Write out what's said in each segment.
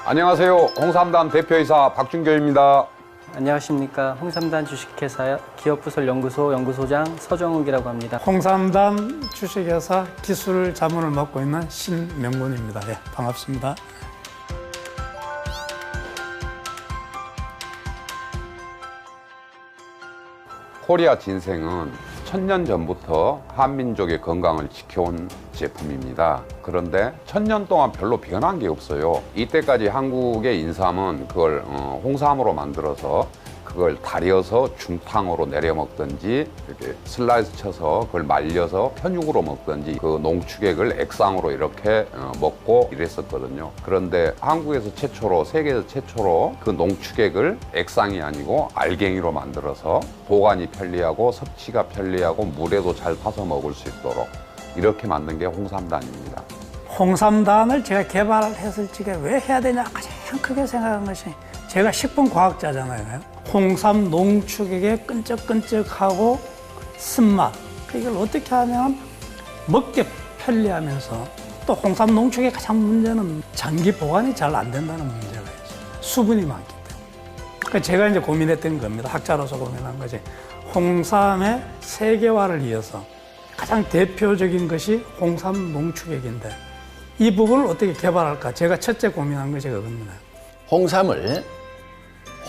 안녕하세요. 홍삼단 대표이사 박준교입니다. 안녕하십니까. 홍삼단 주식회사 기업부설 연구소 연구소장 서정욱이라고 합니다. 홍삼단 주식회사 기술 자문을 맡고 있는 신명군입니다. 예, 반갑습니다. 코리아 진생은 1000년 전부터 한민족의 건강을 지켜온 제품입니다. 그런데 1000년 동안 별로 변한 게 없어요. 이때까지 한국의 인삼은 그걸 홍삼으로 만들어서 그걸 달여서 중탕으로 내려 먹든지 이렇게 슬라이스 쳐서 그걸 말려서 편육으로 먹든지 그 농축액을 액상으로 이렇게 먹고 이랬었거든요. 그런데 한국에서 최초로, 세계에서 최초로 그 농축액을 액상이 아니고 알갱이로 만들어서 보관이 편리하고 섭취가 편리하고 물에도 잘 타서 먹을 수 있도록 이렇게 만든 게 홍삼단입니다. 홍삼단을 제가 개발했을 적에 왜 해야 되냐 가장 크게 생각한 것이 제가 식품과학자잖아요. 홍삼 농축액의 끈적끈적하고 쓴맛 이걸 어떻게 하면 먹기 편리하면서 또 홍삼 농축액의 가장 문제는 장기 보관이 잘 안 된다는 문제가 있어요. 수분이 많기 때문에. 그러니까 제가 이제 고민했던 겁니다. 학자로서 고민한 것이 홍삼의 세계화를 위해서 가장 대표적인 것이 홍삼 농축액인데 이 부분을 어떻게 개발할까? 제가 첫째 고민한 것이 그겁니다. 홍삼을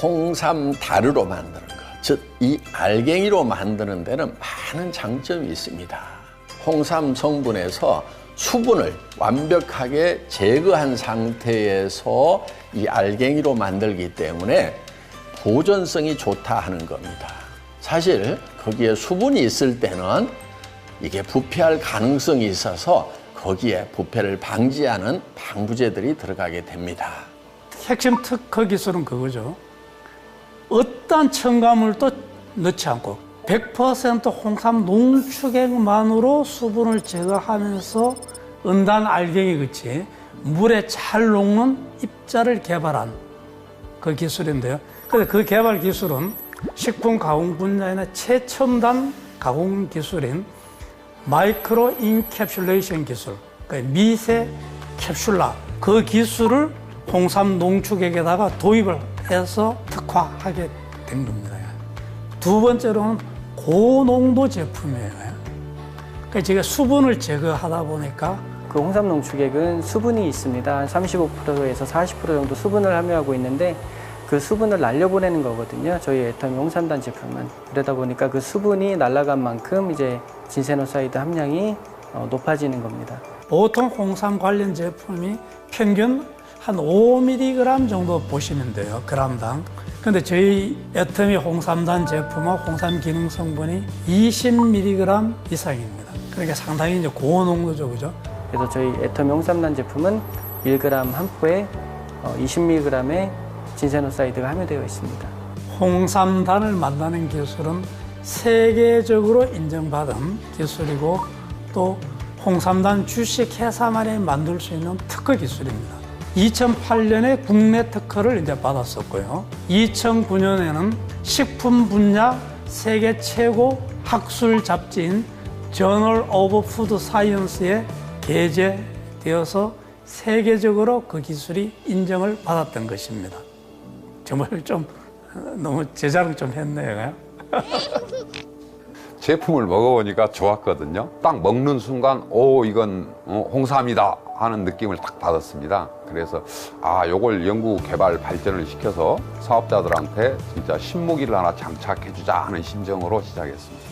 홍삼 다르로 만드는 것, 즉 이 알갱이로 만드는 데는 많은 장점이 있습니다. 홍삼 성분에서 수분을 완벽하게 제거한 상태에서 이 알갱이로 만들기 때문에 보존성이 좋다 하는 겁니다. 사실 거기에 수분이 있을 때는 이게 부패할 가능성이 있어서 거기에 부패를 방지하는 방부제들이 들어가게 됩니다. 핵심 특허 기술은 그거죠. 어떠한 첨가물도 넣지 않고 100% 홍삼 농축액만으로 수분을 제거하면서 은단 알갱이 같이 물에 잘 녹는 입자를 개발한 그 기술인데요. 그래서 그 개발 기술은 식품 가공 분야의 최첨단 가공 기술인 마이크로 인캡슐레이션 기술, 그러니까 미세 캡슐라 그 기술을 홍삼 농축액에다가 도입을 해서 특화하게 된 겁니다. 두 번째로는 고농도 제품이에요. 그러니까 제가 수분을 제거하다 보니까 그 홍삼 농축액은 수분이 있습니다. 한 35%에서 40% 정도 수분을 함유하고 있는데 그 수분을 날려보내는 거거든요. 저희 애터미 홍삼단 제품은. 그러다 보니까 그 수분이 날아간 만큼 이제 진세노사이드 함량이 높아지는 겁니다. 보통 홍삼 관련 제품이 평균 한 5mg 정도 보시면 돼요, 그람당. 근데 저희 애터미 홍삼단 제품은 홍삼 기능 성분이 20mg 이상입니다. 그러니까 상당히 이제 고농도죠, 그죠? 그래서 저희 애터미 홍삼단 제품은 1g 한 포에 20mg의 진세노사이드가 함유되어 있습니다. 홍삼단을 만드는 기술은 세계적으로 인정받은 기술이고 또 홍삼단 주식회사만이 만들 수 있는 특허 기술입니다. 2008년에 국내 특허를 이제 받았었고요. 2009년에는 식품 분야 세계 최고 학술 잡지인 저널 오브 푸드 사이언스에 게재되어서 세계적으로 그 기술이 인정을 받았던 것입니다. 정말 좀 너무 제 자랑 좀 했네요. 제품을 먹어보니까 좋았거든요. 딱 먹는 순간 오 이건 홍삼이다 하는 느낌을 딱 받았습니다. 그래서 요걸 연구 개발 발전을 시켜서 사업자들한테 진짜 신무기를 하나 장착해주자 하는 심정으로 시작했습니다.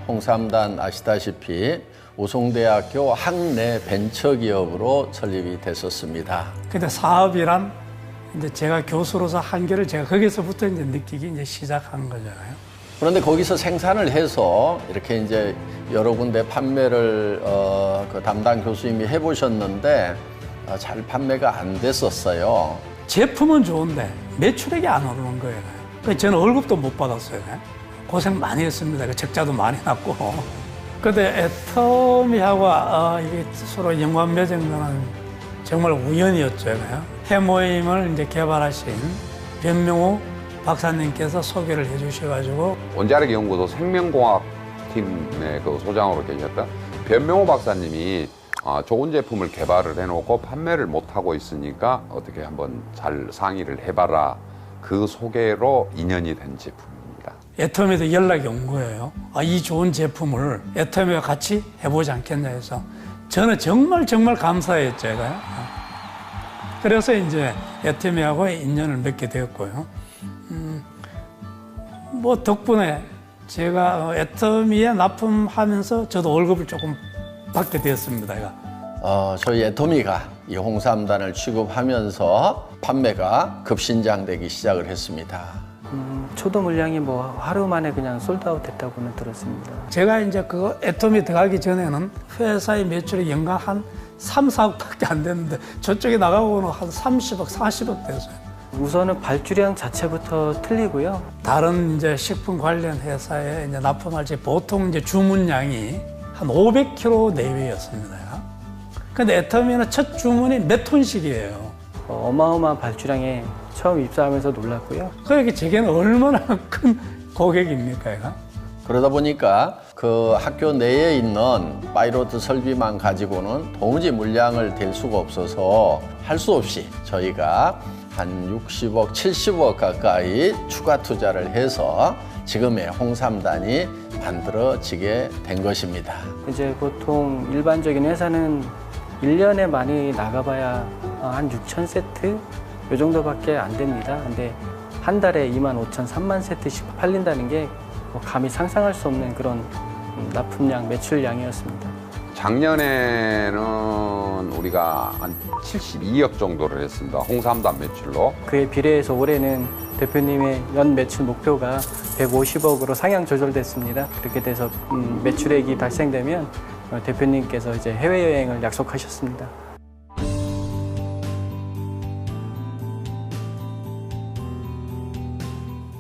홍삼단 아시다시피 우송대학교 학내 벤처기업으로 설립이 됐었습니다. 근데 사업이란 이제 제가 교수로서 한계를 제가 거기서부터 이제 느끼기 이제 시작한 거잖아요. 그런데 거기서 생산을 해서 이렇게 이제 여러 군데 판매를 그 담당 교수님이 해보셨는데 잘 판매가 안 됐었어요. 제품은 좋은데 매출액이 안 오르는 거예요. 그래서 저는 월급도 못 받았어요. 고생 많이 했습니다. 적자도 많이 났고. 근데 애터미하고 이게 서로 연관맺은 거는 정말 우연이었죠. 해모임을 이제 개발하신 변명우 박사님께서 소개를 해주셔가지고 원자력 연구소 생명공학 팀의 그 소장으로 계셨던 변명호 박사님이 좋은 제품을 개발을 해놓고 판매를 못하고 있으니까 어떻게 한번 잘 상의를 해봐라. 그 소개로 인연이 된 제품입니다. 애텀에도 연락이 온 거예요. 이 좋은 제품을 애텀에 같이 해보지 않겠냐 해서 저는 정말 감사했죠, 제가요. 그래서 이제 애텀하고 인연을 맺게 되었고요. 뭐 덕분에 제가 애터미에 납품하면서 저도 월급을 조금 받게 되었습니다. 저희 애터미가 이 홍삼단을 취급하면서 판매가 급신장되기 시작을 했습니다. 초도 물량이 뭐 하루 만에 그냥 솔드아웃 됐다고는 들었습니다. 제가 이제 그 애터미 들어가기 전에는 회사의 매출이 연간 한 3, 4억밖에 안 됐는데 저쪽에 나가고는 한 30억, 40억 됐어요. 우선은 발주량 자체부터 틀리고요. 다른 이제 식품 관련 회사에 이제 납품할 때 보통 이제 주문량이 한 500kg 내외였습니다. 근데 애터미는 첫 주문이 몇 톤씩이에요. 어마어마한 발주량에 처음 입사하면서 놀랐고요. 그러니까 제게는 얼마나 큰 고객입니까, 얘가? 그러다 보니까 그 학교 내에 있는 파이로트 설비만 가지고는 도무지 물량을 댈 수가 없어서 할 수 없이 저희가 한 60억, 70억 가까이 추가 투자를 해서 지금의 홍삼단이 만들어지게 된 것입니다. 이제 보통 일반적인 회사는 1년에 많이 나가봐야 한 6천 세트? 이 정도밖에 안 됩니다. 근데 한 달에 2만 5천, 3만 세트씩 팔린다는 게 감히 상상할 수 없는 그런 납품량, 매출량이었습니다. 작년에는 우리가 한 72억 정도를 했습니다. 홍삼단 매출로. 그에 비례해서 올해는 대표님의 연 매출 목표가 150억으로 상향 조절됐습니다. 그렇게 돼서 매출액이 발생되면 대표님께서 이제 해외여행을 약속하셨습니다.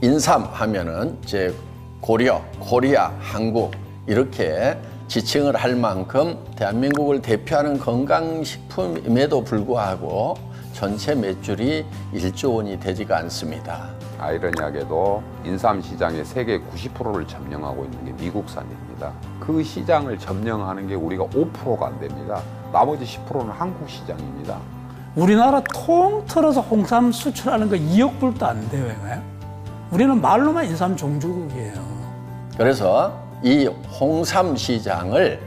인삼 하면은 이제 고려, 코리아, 한국 이렇게 지칭을 할 만큼 대한민국을 대표하는 건강식품임에도 불구하고 전체 매출이 1조 원이 되지가 않습니다. 아이러니하게도 인삼 시장의 세계 90%를 점령하고 있는 게 미국산입니다. 그 시장을 점령하는 게 우리가 5%가 안 됩니다. 나머지 10%는 한국 시장입니다. 우리나라 통틀어서 홍삼 수출하는 거 2억 불도 안 돼요, 얘가요. 우리는 말로만 인삼 종주국이에요. 그래서 이 홍삼 시장을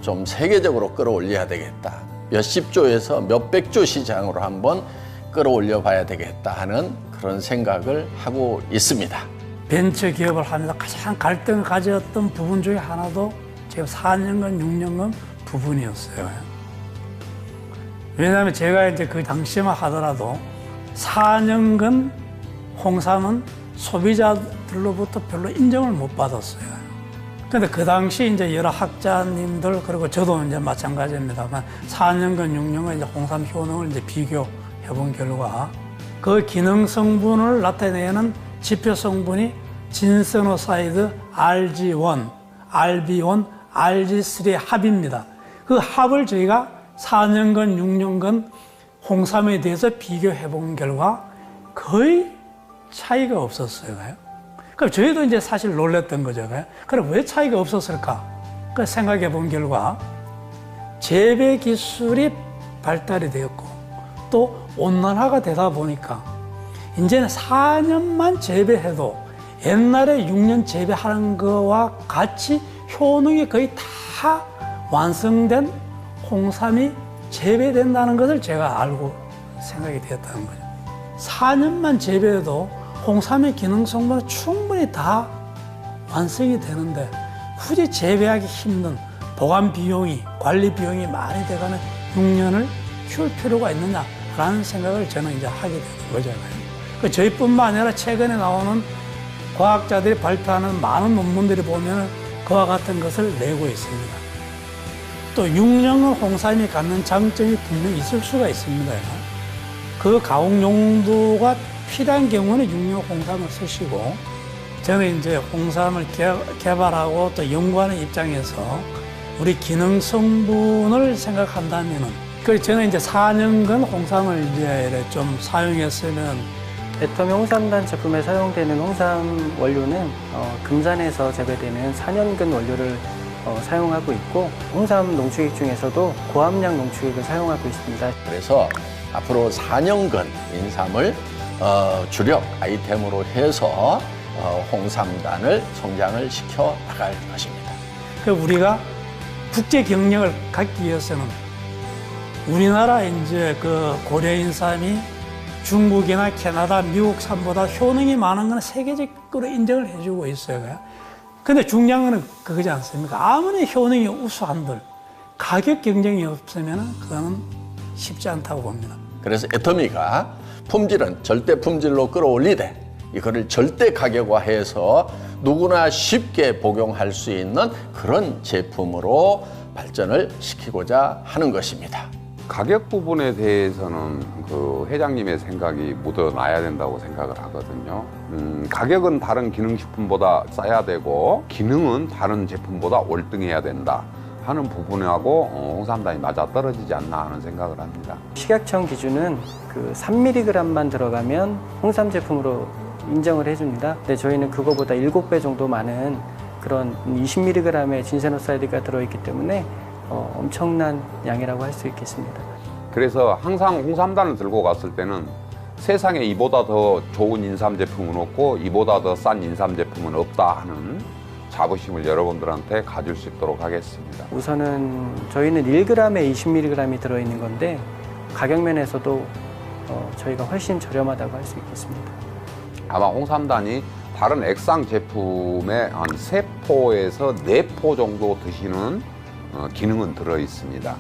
좀 세계적으로 끌어올려야 되겠다. 몇십 조에서 몇백 조 시장으로 한번 끌어올려 봐야 되겠다 하는 그런 생각을 하고 있습니다. 벤처 기업을 하면서 가장 갈등을 가졌던 부분 중에 하나도 제가 4년간, 6년간 부분이었어요. 왜냐하면 제가 이제 그 당시만 하더라도 4년간 홍삼은 소비자들로부터 별로 인정을 못 받았어요. 근데 그 당시 이제 여러 학자님들 그리고 저도 이제 마찬가지입니다만 4년간, 6년간 이제 홍삼 효능을 이제 비교해 본 결과 그 기능 성분을 나타내는 지표 성분이 진세노사이드 RG1, RB1, RG3의 합입니다. 그 합을 저희가 4년간, 6년간 홍삼에 대해서 비교해 본 결과 거의 차이가 없었어요. 그럼 저희도 이제 사실 놀랬던 거죠. 그럼 왜 차이가 없었을까? 그 생각해 본 결과 재배 기술이 발달이 되었고 또 온난화가 되다 보니까 이제는 4년만 재배해도 옛날에 6년 재배하는 거와 같이 효능이 거의 다 완성된 홍삼이 재배된다는 것을 제가 알고 생각이 되었다는 거죠. 4년만 재배해도 홍삼의 기능 성분은 충분히 다 완성이 되는데 굳이 재배하기 힘든 보관 비용이, 관리 비용이 많이 돼가는 6년을 키울 필요가 있느냐라는 생각을 저는 이제 하게 되는 거잖아요. 저희뿐만 아니라 최근에 나오는 과학자들이 발표하는 많은 논문들이 보면 그와 같은 것을 내고 있습니다. 또 6년은 홍삼이 갖는 장점이 분명히 있을 수가 있습니다. 그 가공 용도가 필요한 경우는 6년 홍삼을 쓰시고 저는 이제 홍삼을 개발하고 또 연구하는 입장에서 우리 기능 성분을 생각한다면은 그래서 저는 이제 4년간 홍삼을 이제 좀 사용했으면 애터미 홍삼단 제품에 사용되는 홍삼 원료는 금산에서 재배되는 4년근 원료를 사용하고 있고 홍삼 농축액 중에서도 고함량 농축액을 사용하고 있습니다. 그래서 앞으로 4년간 인삼을 주력 아이템으로 해서 홍삼단을 성장을 시켜 나갈 것입니다. 우리가 국제 경력을 갖기 위해서는 우리나라 이제 그 고려인삼이 중국이나 캐나다, 미국산보다 효능이 많은 건 세계적으로 인정을 해주고 있어요. 근데 중요한 건 그거지 않습니까? 아무리 효능이 우수한들 가격 경쟁이 없으면 그거는 쉽지 않다고 봅니다. 그래서 애터미가 품질은 절대 품질로 끌어올리되 이거를 절대 가격화해서 누구나 쉽게 복용할 수 있는 그런 제품으로 발전을 시키고자 하는 것입니다. 가격 부분에 대해서는 그 회장님의 생각이 묻어나야 된다고 생각을 하거든요. 가격은 다른 기능식품보다 싸야 되고 기능은 다른 제품보다 월등해야 된다 하는 부분하고 홍삼단이 맞아떨어지지 않나 하는 생각을 합니다. 식약청 기준은 그 3mg만 들어가면 홍삼 제품으로 인정을 해줍니다. 근데 저희는 그거보다 7배 정도 많은 그런 20mg의 진세노사이드가 들어있기 때문에 엄청난 양이라고 할 수 있겠습니다. 그래서 항상 홍삼단을 들고 갔을 때는 세상에 이보다 더 좋은 인삼 제품은 없고 이보다 더 싼 인삼 제품은 없다 하는 자부심을 여러분들한테 가질 수 있도록 하겠습니다. 우선은 저희는 1g에 20mg이 들어있는 건데 가격 면에서도 저희가 훨씬 저렴하다고 할 수 있겠습니다. 아마 홍삼단이 다른 액상 제품의 한 3포에서 4포 정도 드시는 기능은 들어있습니다.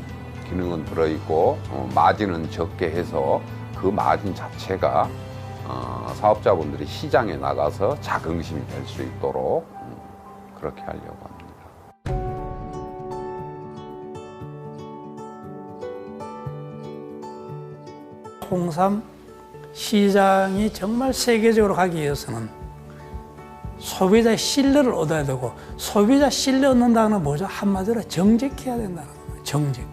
기능은 들어있고 마진은 적게 해서 그 마진 자체가 사업자분들이 시장에 나가서 자긍심이 될 수 있도록 그렇게 하려고 합니다. 홍삼 시장이 정말 세계적으로 가기 위해서는 소비자의 신뢰를 얻어야 되고, 소비자 신뢰 얻는다는 건 뭐죠? 한마디로 정직해야 된다는 거예요. 정직.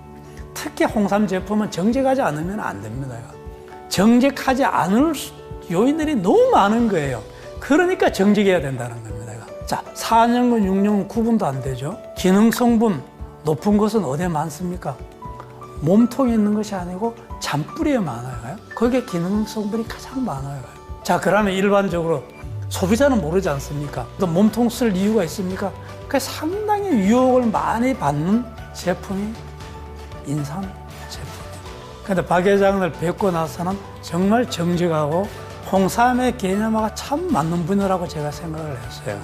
특히 홍삼 제품은 정직하지 않으면 안 됩니다. 정직하지 않을 요인들이 너무 많은 거예요. 그러니까 정직해야 된다는 겁니다. 자, 4년근, 6년근 구분도 안 되죠. 기능 성분 높은 것은 어디에 많습니까? 몸통에 있는 것이 아니고 잔뿌리에 많아요. 거기에 기능 성분이 가장 많아요. 자, 그러면 일반적으로 소비자는 모르지 않습니까? 또 몸통 쓸 이유가 있습니까? 그 상당히 유혹을 많이 받는 제품이 인삼 제품이에요. 근데 박 회장을 뵙고 나서는 정말 정직하고 홍삼의 개념하고 참 맞는 분이라고 제가 생각을 했어요.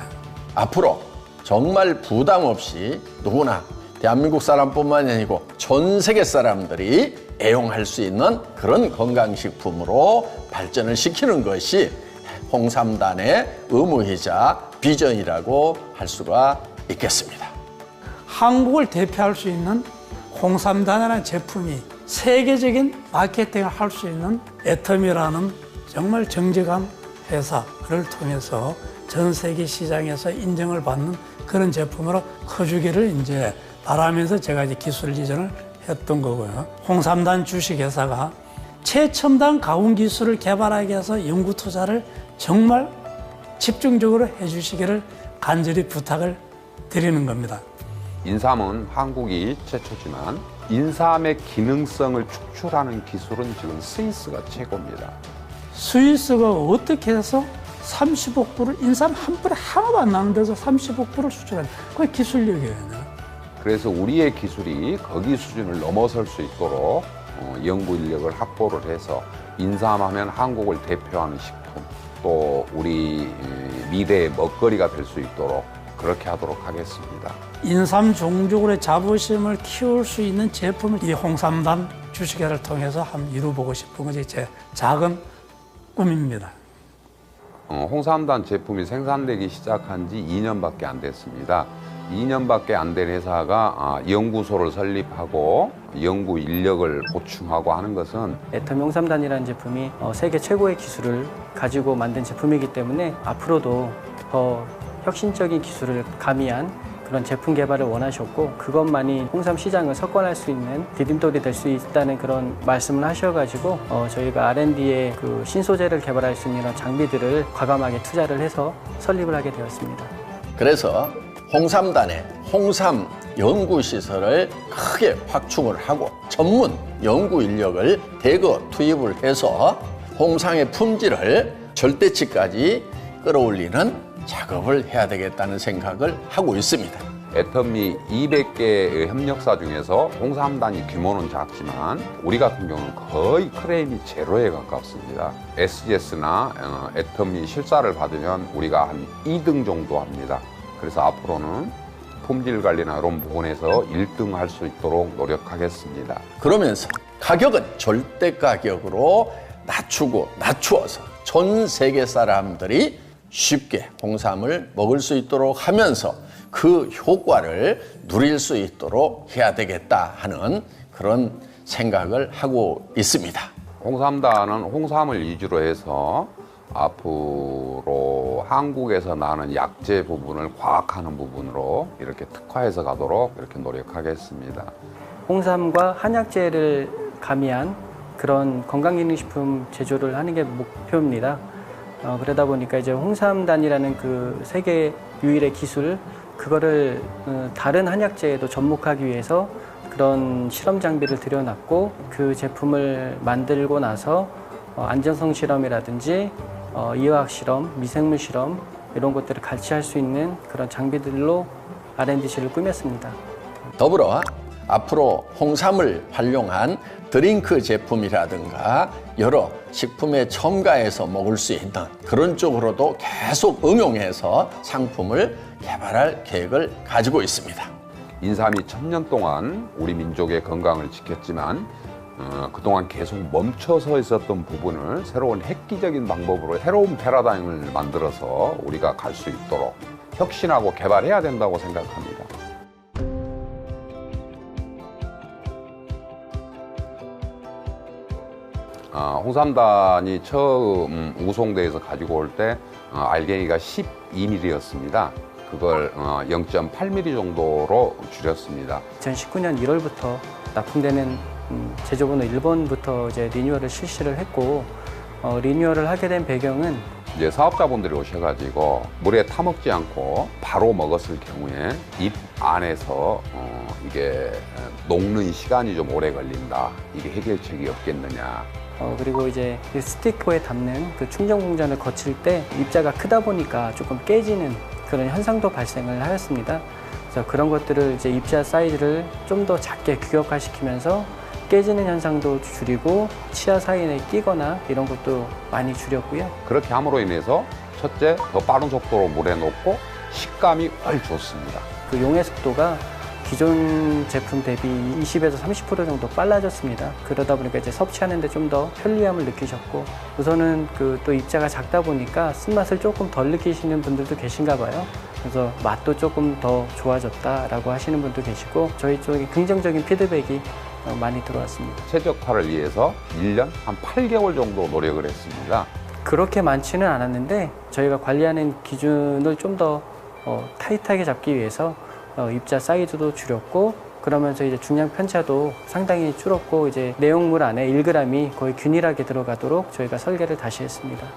앞으로 정말 부담 없이 누구나 대한민국 사람뿐만이 아니고 전 세계 사람들이 애용할 수 있는 그런 건강식품으로 발전을 시키는 것이 홍삼단의 의무이자 비전이라고 할 수가 있겠습니다. 한국을 대표할 수 있는 홍삼단이라는 제품이 세계적인 마케팅을 할 수 있는 애터미라는 정말 정직한 회사를 통해서 전 세계 시장에서 인정을 받는 그런 제품으로 커주기를 이제 바라면서 제가 이제 기술 이전을 했던 거고요. 홍삼단 주식회사가 최첨단 가공 기술을 개발하기 위해서 연구 투자를 정말 집중적으로 해주시기를 간절히 부탁을 드리는 겁니다. 인삼은 한국이 최초지만 인삼의 기능성을 축출하는 기술은 지금 스위스가 최고입니다. 스위스가 어떻게 해서 35%를 인삼 한 뿌리 하나도 안 나는 데서 35%를 수출하는 그게 기술력이에요. 그래서 우리의 기술이 거기 수준을 넘어설 수 있도록 연구 인력을 확보를 해서 인삼하면 한국을 대표하는 식품, 또 우리 미래의 먹거리가 될 수 있도록 그렇게 하도록 하겠습니다. 인삼 종족으로의 자부심을 키울 수 있는 제품을 이 홍삼단 주식회사를 통해서 한번 이루어보고 싶은 것이 제 작은 꿈입니다. 홍삼단 제품이 생산되기 시작한 지 2년밖에 안 됐습니다. 2년밖에 안 된 회사가 연구소를 설립하고 연구 인력을 보충하고 하는 것은 애터미 홍삼단이라는 제품이 세계 최고의 기술을 가지고 만든 제품이기 때문에 앞으로도 더 혁신적인 기술을 가미한 그런 제품 개발을 원하셨고, 그것만이 홍삼 시장을 석권할 수 있는 디딤돌이 될 수 있다는 그런 말씀을 하셔가지고 저희가 R&D에 그 신소재를 개발할 수 있는 이런 장비들을 과감하게 투자를 해서 설립을 하게 되었습니다. 그래서 홍삼단에 홍삼 연구시설을 크게 확충을 하고 전문 연구 인력을 대거 투입을 해서 홍삼의 품질을 절대치까지 끌어올리는 작업을 해야 되겠다는 생각을 하고 있습니다. 애터미 200개의 협력사 중에서 홍삼단위 규모는 작지만 우리 같은 경우는 거의 크레임이 제로에 가깝습니다. SGS나 애터미 실사를 받으면 우리가 한 2등 정도 합니다. 그래서 앞으로는 품질 관리나 이런 부분에서 1등 할 수 있도록 노력하겠습니다. 그러면서 가격은 절대 가격으로 낮추어서 전 세계 사람들이 쉽게 홍삼을 먹을 수 있도록 하면서 그 효과를 누릴 수 있도록 해야 되겠다 하는 그런 생각을 하고 있습니다. 홍삼단은 홍삼을 위주로 해서 앞으로 한국에서 나는 약재 부분을 과학하는 부분으로 이렇게 특화해서 가도록 이렇게 노력하겠습니다. 홍삼과 한약재를 가미한 그런 건강기능식품 제조를 하는 게 목표입니다. 그러다 보니까 이제 홍삼단이라는 그 세계 유일의 기술, 그거를 다른 한약재에도 접목하기 위해서 그런 실험 장비를 들여놨고 그 제품을 만들고 나서 안전성 실험이라든지 이화학 실험, 미생물 실험 이런 것들을 같이 할 수 있는 그런 장비들로 R&D실을 꾸몄습니다. 더불어 앞으로 홍삼을 활용한 드링크 제품이라든가 여러 식품에 첨가해서 먹을 수 있는 그런 쪽으로도 계속 응용해서 상품을 개발할 계획을 가지고 있습니다. 인삼이 1000년 동안 우리 민족의 건강을 지켰지만 그동안 계속 멈춰서 있었던 부분을 새로운 획기적인 방법으로 새로운 패러다임을 만들어서 우리가 갈 수 있도록 혁신하고 개발해야 된다고 생각합니다. 홍삼단이 처음 우송대에서 가지고 올 때 알갱이가 12mm였습니다. 그걸 0.8mm 정도로 줄였습니다. 2019년 1월부터 납품되는 제조번호 1번부터 이제 리뉴얼을 실시를 했고 리뉴얼을 하게 된 배경은 이제 사업자분들이 오셔가지고 물에 타먹지 않고 바로 먹었을 경우에 입 안에서 이게 녹는 시간이 좀 오래 걸린다. 이게 해결책이 없겠느냐. 그리고 이제 그 스티커에 담는 그 충전 공전을 거칠 때 입자가 크다 보니까 조금 깨지는 그런 현상도 발생을 하였습니다. 그래서 그런 것들을 이제 입자 사이즈를 좀 더 작게 규격화시키면서 깨지는 현상도 줄이고 치아 사이에 끼거나 이런 것도 많이 줄였고요. 그렇게 함으로 인해서 첫째, 더 빠른 속도로 물에 녹고 식감이 훨 좋습니다. 그 용해 속도가 기존 제품 대비 20에서 30% 정도 빨라졌습니다. 그러다 보니까 이제 섭취하는데 좀 더 편리함을 느끼셨고, 우선은 그 또 입자가 작다 보니까 쓴맛을 조금 덜 느끼시는 분들도 계신가 봐요. 그래서 맛도 조금 더 좋아졌다라고 하시는 분도 계시고, 저희 쪽에 긍정적인 피드백이 많이 들어왔습니다. 최적화를 위해서 1년 한 8개월 정도 노력을 했습니다. 그렇게 많지는 않았는데 저희가 관리하는 기준을 좀 더 타이트하게 잡기 위해서 입자 사이즈도 줄였고, 그러면서 이제 중량 편차도 상당히 줄었고, 이제 내용물 안에 1g이 거의 균일하게 들어가도록 저희가 설계를 다시 했습니다.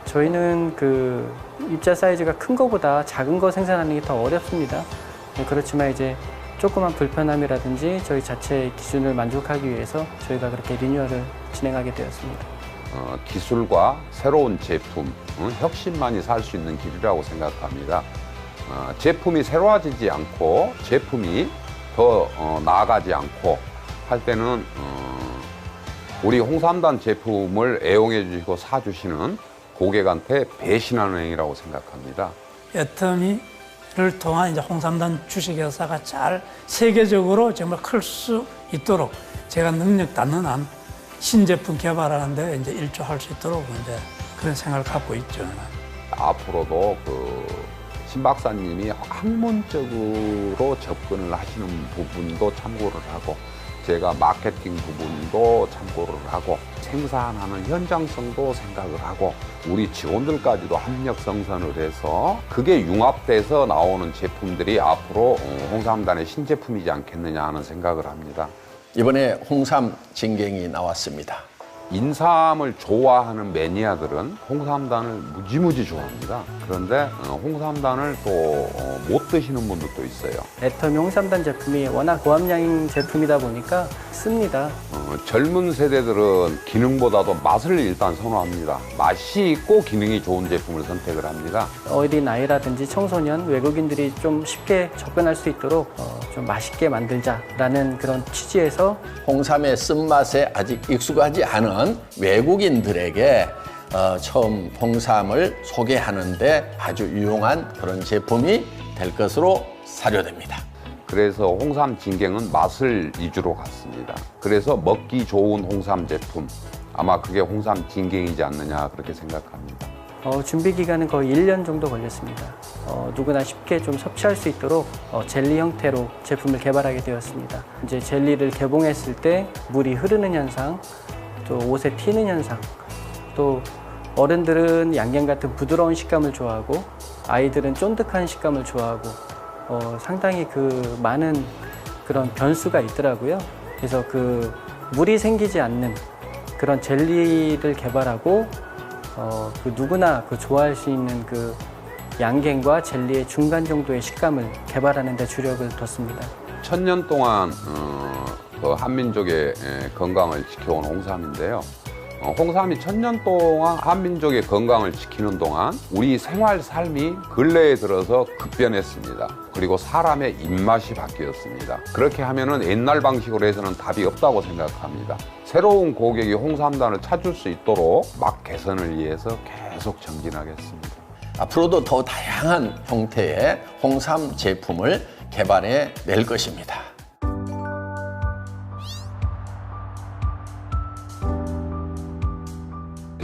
저희는 그 입자 사이즈가 큰 거보다 작은 거 생산하는 게 더 어렵습니다. 그렇지만 이제 조그만 불편함이라든지 저희 자체의 기준을 만족하기 위해서 저희가 그렇게 리뉴얼을 진행하게 되었습니다. 기술과 새로운 제품, 혁신만이 살 수 있는 길이라고 생각합니다. 제품이 새로워지지 않고 제품이 더 나아가지 않고 할 때는 우리 홍삼단 제품을 애용해 주시고 사주시는 고객한테 배신하는 행위라고 생각합니다. 애터미를 통한 이제 홍삼단 주식회사가 잘 세계적으로 정말 클 수 있도록 제가 능력 닿는 한 신제품 개발하는데 이제 일조할 수 있도록 이제 그런 생각을 갖고 있죠. 앞으로도 신 박사님이 학문적으로 접근을 하시는 부분도 참고를 하고, 제가 마케팅 부분도 참고를 하고, 생산하는 현장성도 생각을 하고, 우리 직원들까지도 협력 성선을 해서 그게 융합돼서 나오는 제품들이 앞으로 홍삼단의 신제품이지 않겠느냐 하는 생각을 합니다. 이번에 홍삼 진경이 나왔습니다. 인삼을 좋아하는 매니아들은 홍삼단을 무지무지 좋아합니다. 그런데 홍삼단을 또 못 드시는 분들도 있어요. 애터미 홍삼단 제품이 워낙 고함량 제품이다 보니까 씁니다. 젊은 세대들은 기능보다도 맛을 일단 선호합니다. 맛이 있고 기능이 좋은 제품을 선택을 합니다. 어린 아이라든지 청소년, 외국인들이 좀 쉽게 접근할 수 있도록 좀 맛있게 만들자라는 그런 취지에서 홍삼의 쓴맛에 아직 익숙하지 않은 외국인들에게 처음 홍삼을 소개하는데 아주 유용한 그런 제품이 될 것으로 사료됩니다. 그래서 홍삼 진갱은 맛을 위주로 갔습니다. 그래서 먹기 좋은 홍삼 제품, 아마 그게 홍삼 진갱이지 않느냐 그렇게 생각합니다. 준비 기간은 거의 1년 정도 걸렸습니다. 누구나 쉽게 좀 섭취할 수 있도록 젤리 형태로 제품을 개발하게 되었습니다. 이제 젤리를 개봉했을 때 물이 흐르는 현상, 또 옷에 튀는 현상, 또 어른들은 양갱 같은 부드러운 식감을 좋아하고 아이들은 쫀득한 식감을 좋아하고 상당히 그 많은 그런 변수가 있더라고요. 그래서 그 물이 생기지 않는 그런 젤리를 개발하고 그 누구나 그 좋아할 수 있는 그 양갱과 젤리의 중간 정도의 식감을 개발하는 데 주력을 뒀습니다. 1000년 동안 그 한민족의 건강을 지켜온 홍삼인데요. 홍삼이 1000년 동안 한민족의 건강을 지키는 동안 우리 생활 삶이 근래에 들어서 급변했습니다. 그리고 사람의 입맛이 바뀌었습니다. 그렇게 하면은 옛날 방식으로 해서는 답이 없다고 생각합니다. 새로운 고객이 홍삼단을 찾을 수 있도록 맛 개선을 위해서 계속 정진하겠습니다. 앞으로도 더 다양한 형태의 홍삼 제품을 개발해 낼 것입니다.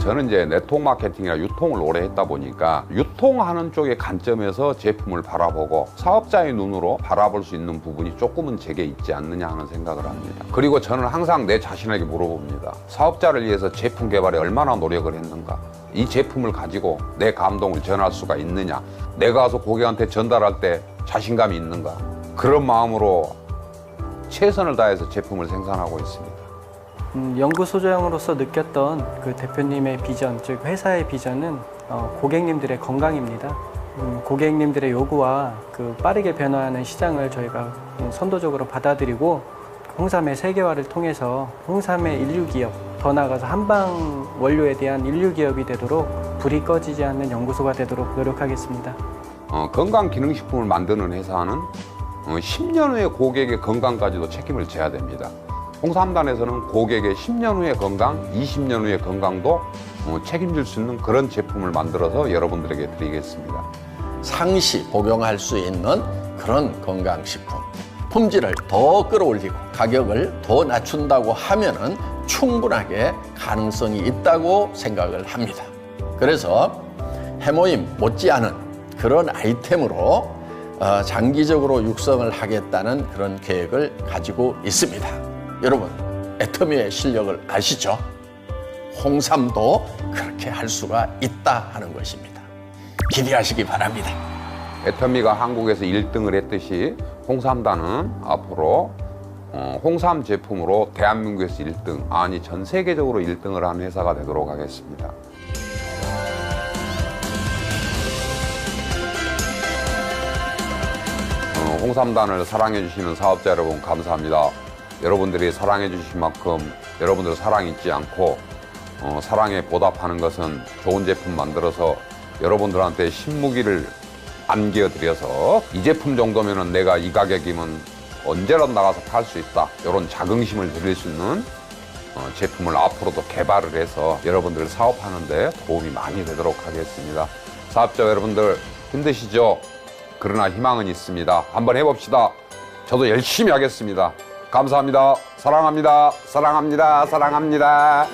저는 이제 네트워크 마케팅이나 유통을 오래 했다 보니까 유통하는 쪽의 관점에서 제품을 바라보고 사업자의 눈으로 바라볼 수 있는 부분이 조금은 제게 있지 않느냐 하는 생각을 합니다. 그리고 저는 항상 내 자신에게 물어봅니다. 사업자를 위해서 제품 개발에 얼마나 노력을 했는가? 이 제품을 가지고 내 감동을 전할 수가 있느냐? 내가 가서 고객한테 전달할 때 자신감이 있는가? 그런 마음으로 최선을 다해서 제품을 생산하고 있습니다. 연구소장으로서 느꼈던 그 대표님의 비전, 즉 회사의 비전은 고객님들의 건강입니다. 고객님들의 요구와 그 빠르게 변화하는 시장을 저희가 선도적으로 받아들이고 홍삼의 세계화를 통해서 홍삼의 인류 기업, 더 나아가서 한방 원료에 대한 인류 기업이 되도록 불이 꺼지지 않는 연구소가 되도록 노력하겠습니다. 건강기능식품을 만드는 회사는 10년 후의 고객의 건강까지도 책임을 져야 됩니다. 홍삼단에서는 고객의 10년 후의 건강, 20년 후의 건강도 책임질 수 있는 그런 제품을 만들어서 여러분들에게 드리겠습니다. 상시 복용할 수 있는 그런 건강식품. 품질을 더 끌어올리고 가격을 더 낮춘다고 하면은 충분하게 가능성이 있다고 생각을 합니다. 그래서 해모임 못지않은 그런 아이템으로 장기적으로 육성을 하겠다는 그런 계획을 가지고 있습니다. 여러분, 애터미의 실력을 아시죠? 홍삼도 그렇게 할 수가 있다 하는 것입니다. 기대하시기 바랍니다. 애터미가 한국에서 1등을 했듯이 홍삼단은 앞으로 홍삼 제품으로 대한민국에서 1등, 아니 전 세계적으로 1등을 하는 회사가 되도록 하겠습니다. 홍삼단을 사랑해 주시는 사업자 여러분 감사합니다. 여러분들이 사랑해 주신 만큼 여러분들 사랑 잊지 않고 사랑에 보답하는 것은 좋은 제품 만들어서 여러분들한테 신무기를 안겨드려서 이 제품 정도면은 내가 이 가격이면 언제라도 나가서 팔 수 있다, 이런 자긍심을 드릴 수 있는 제품을 앞으로도 개발을 해서 여러분들 사업하는 데 도움이 많이 되도록 하겠습니다. 사업자 여러분들 힘드시죠? 그러나 희망은 있습니다. 한번 해봅시다. 저도 열심히 하겠습니다. 감사합니다. 사랑합니다. 사랑합니다. 사랑합니다.